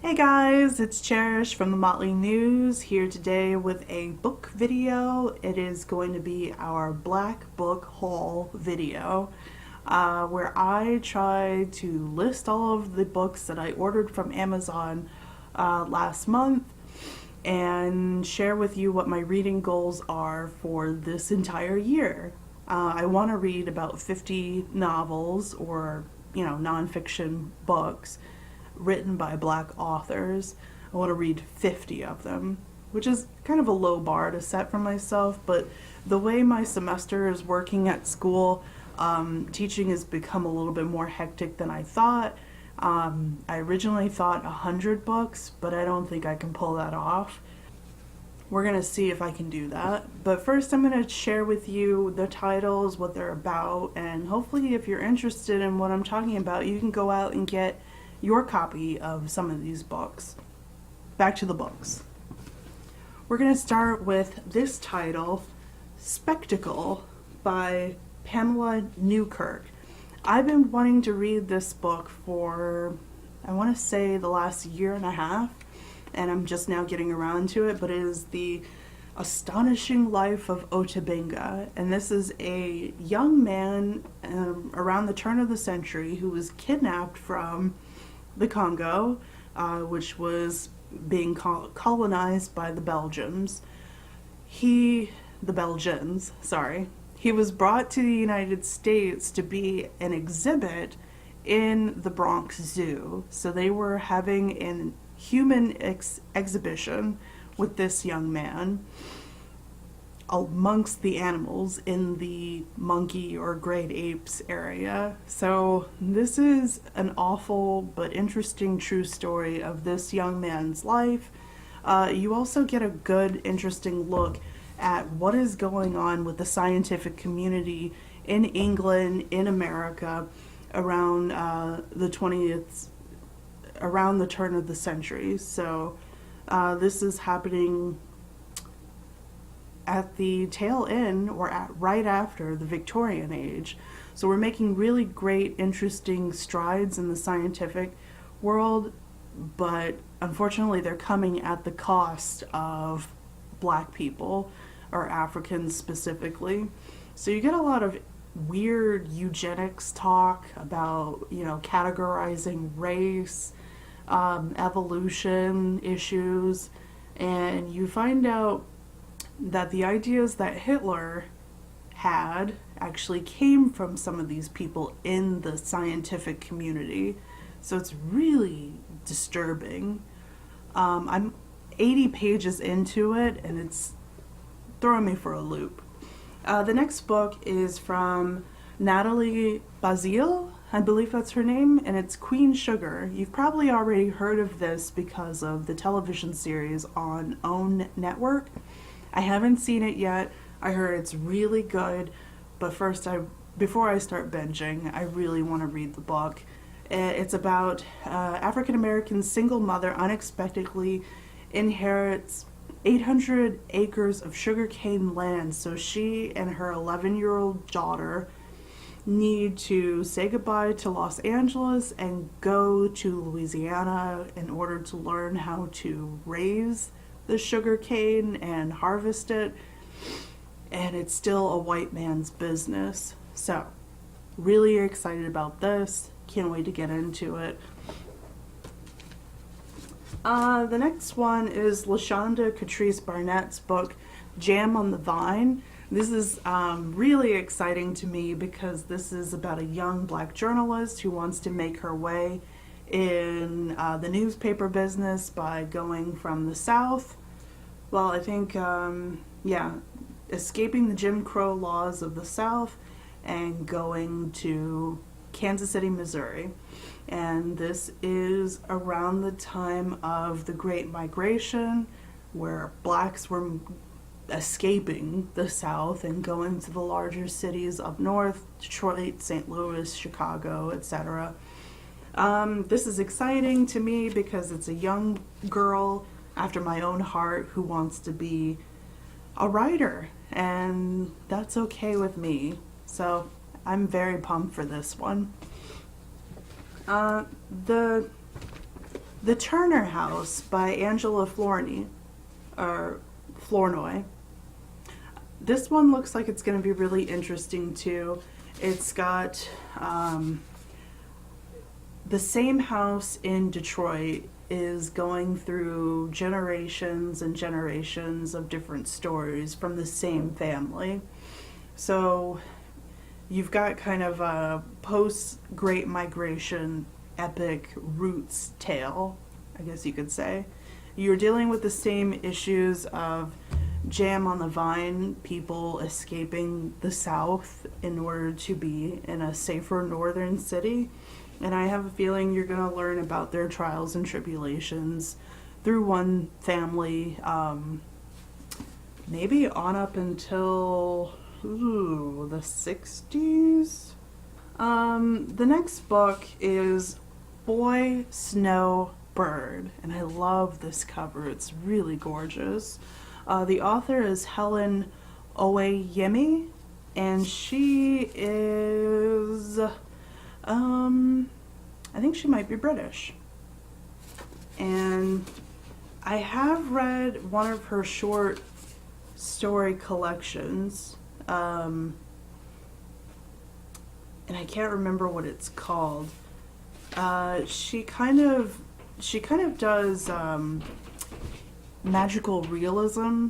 Hey guys, it's Cherish from the Motley News here today with a book video. It is going to be our Black Book haul video where I try to list all of the books that I ordered from Amazon last month and share with you what my reading goals are for this entire year. I want to read about 50 novels or, nonfiction books written by black authors. I want to read 50 of them, which is kind of a low bar to set for myself, but the way my semester is working at school, teaching has become a little bit more hectic than I thought. I originally thought 100 books, but I don't think I can pull that off. We're going to see if I can do that. But first, I'm going to share with you the titles, what they're about, and hopefully, if you're interested in what I'm talking about, you can go out and get your copy of some of these books. Back to the books. We're going to start with this title, Spectacle by Pamela Newkirk. I've been wanting to read this book for, I want to say, the last year and a half, and I'm just now getting around to it, but it is The Astonishing Life of Otabinga, and this is a young man around the turn of the century who was kidnapped from the Congo, which was being colonized by the Belgians. The Belgians, sorry. He was brought to the United States to be an exhibit in the Bronx Zoo. So they were having an human exhibition with this young man amongst the animals in the monkey or great apes area. So this is an awful but interesting true story of this young man's life. You also get a good, interesting look at what is going on with the scientific community in England, in America, around around the turn of the century. So this is happening at the tail end or right after the Victorian age. So we're making really great, interesting strides in the scientific world, but unfortunately they're coming at the cost of black people or Africans specifically. So you get a lot of weird eugenics talk about, categorizing race, evolution issues, and you find out that the ideas that Hitler had actually came from some of these people in the scientific community. So it's really disturbing. I'm 80 pages into it and it's throwing me for a loop. The next book is from Natalie Bazile, I believe that's her name, and it's Queen Sugar. You've probably already heard of this because of the television series on OWN Network. I haven't seen it yet. I heard it's really good, but first, before I start binging, I really want to read the book. It's about African American single mother unexpectedly inherits 800 acres of sugarcane land, so she and her 11-year-old daughter need to say goodbye to Los Angeles and go to Louisiana in order to learn how to raise the sugar cane and harvest it, and it's still a white man's business. So really excited about this, can't wait to get into it. The next one is LaShonda Catrice Barnett's book Jam on the Vine. This is really exciting to me because this is about a young black journalist who wants to make her way in the newspaper business by going from the South. Well, I think, escaping the Jim Crow laws of the South and going to Kansas City, Missouri. And this is around the time of the Great Migration, where blacks were escaping the South and going to the larger cities up north, Detroit, St. Louis, Chicago, etc. This is exciting to me because it's a young girl after my own heart who wants to be a writer, and that's okay with me. So I'm very pumped for this one. The The Turner House by Angela Flournoy, or Flournoy. This one looks like it's going to be really interesting too. It's got the same house in Detroit is going through generations and generations of different stories from the same family. So you've got kind of a post-Great Migration epic roots tale, I guess you could say. You're dealing with the same issues of Jam on the Vine, people escaping the South in order to be in a safer northern city. And I have a feeling you're going to learn about their trials and tribulations through one family, maybe on up until the 60s. The next book is Boy Snow Bird, and I love this cover. It's really gorgeous. The author is Helen Oyeyemi, and she is, I think she might be British. And I have read one of her short story collections, and I can't remember what it's called. She kind of does magical realism,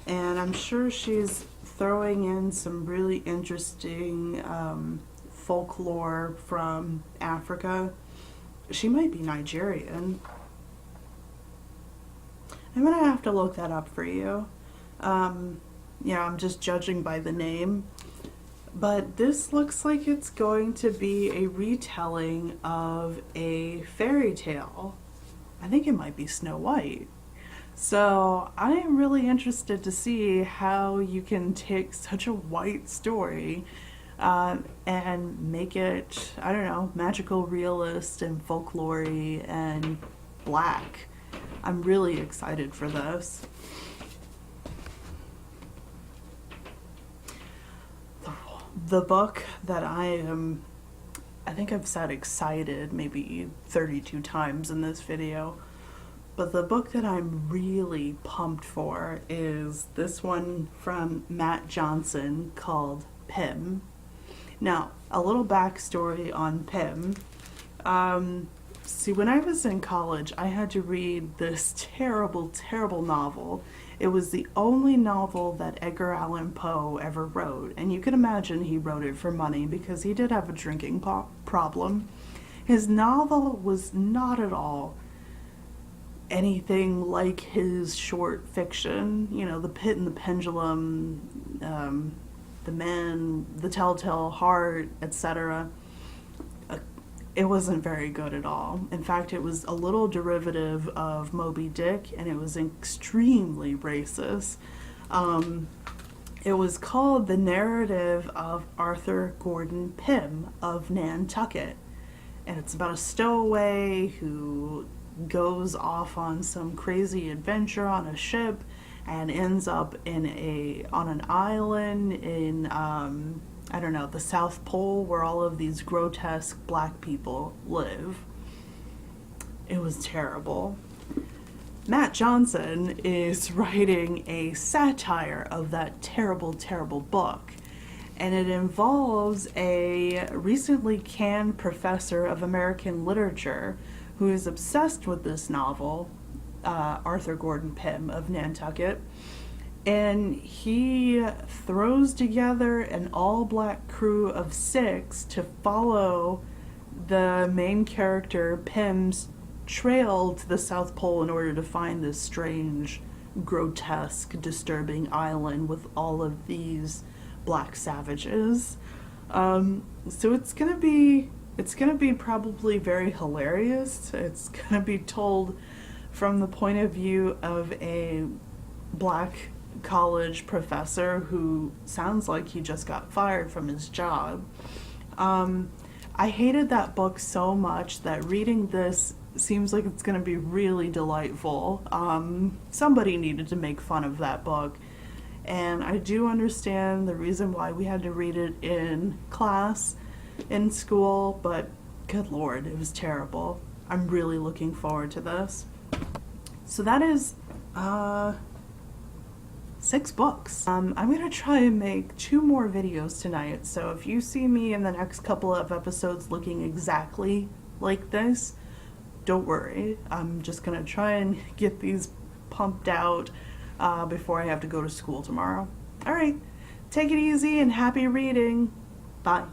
and I'm sure she's throwing in some really interesting folklore from Africa. She might be Nigerian. I'm gonna have to look that up for you. Yeah, I'm just judging by the name. But this looks like it's going to be a retelling of a fairy tale. I think it might be Snow White. So I am really interested to see how you can take such a white story and make it, I don't know, magical realist and folklore-y and black. I'm really excited for this. The book that I think I've said excited maybe 32 times in this video, but the book that I'm really pumped for is this one from Matt Johnson called Pym. Now, a little backstory on Pym. See, when I was in college, I had to read this terrible, terrible novel. It was the only novel that Edgar Allan Poe ever wrote, and you can imagine he wrote it for money because he did have a drinking problem. His novel was not at all anything like his short fiction, you know, The Pit and the Pendulum, The Men, The Telltale Heart, etc. It wasn't very good at all. In fact, it was a little derivative of Moby Dick, and it was extremely racist. It was called The Narrative of Arthur Gordon Pym of Nantucket, and it's about a stowaway who goes off on some crazy adventure on a ship and ends up on an island in I don't know, the South Pole, where all of these grotesque black people live. It was terrible. Matt Johnson is writing a satire of that terrible, terrible book, and it involves a recently canned professor of American literature who is obsessed with this novel, Arthur Gordon Pym of Nantucket. And he throws together an all-black crew of 6 to follow the main character Pym's trail to the South Pole in order to find this strange, grotesque, disturbing island with all of these black savages. So it's gonna be probably very hilarious. It's gonna be told from the point of view of a black college professor who sounds like he just got fired from his job. I hated that book so much that reading this seems like it's going to be really delightful. Somebody needed to make fun of that book, and I do understand the reason why we had to read it in class in school, but good lord, it was terrible. I'm really looking forward to this. So that is 6 books. I'm gonna try and make 2 more videos tonight, so if you see me in the next couple of episodes looking exactly like this, don't worry. I'm just gonna try and get these pumped out before I have to go to school tomorrow. Alright, take it easy and happy reading. Bye.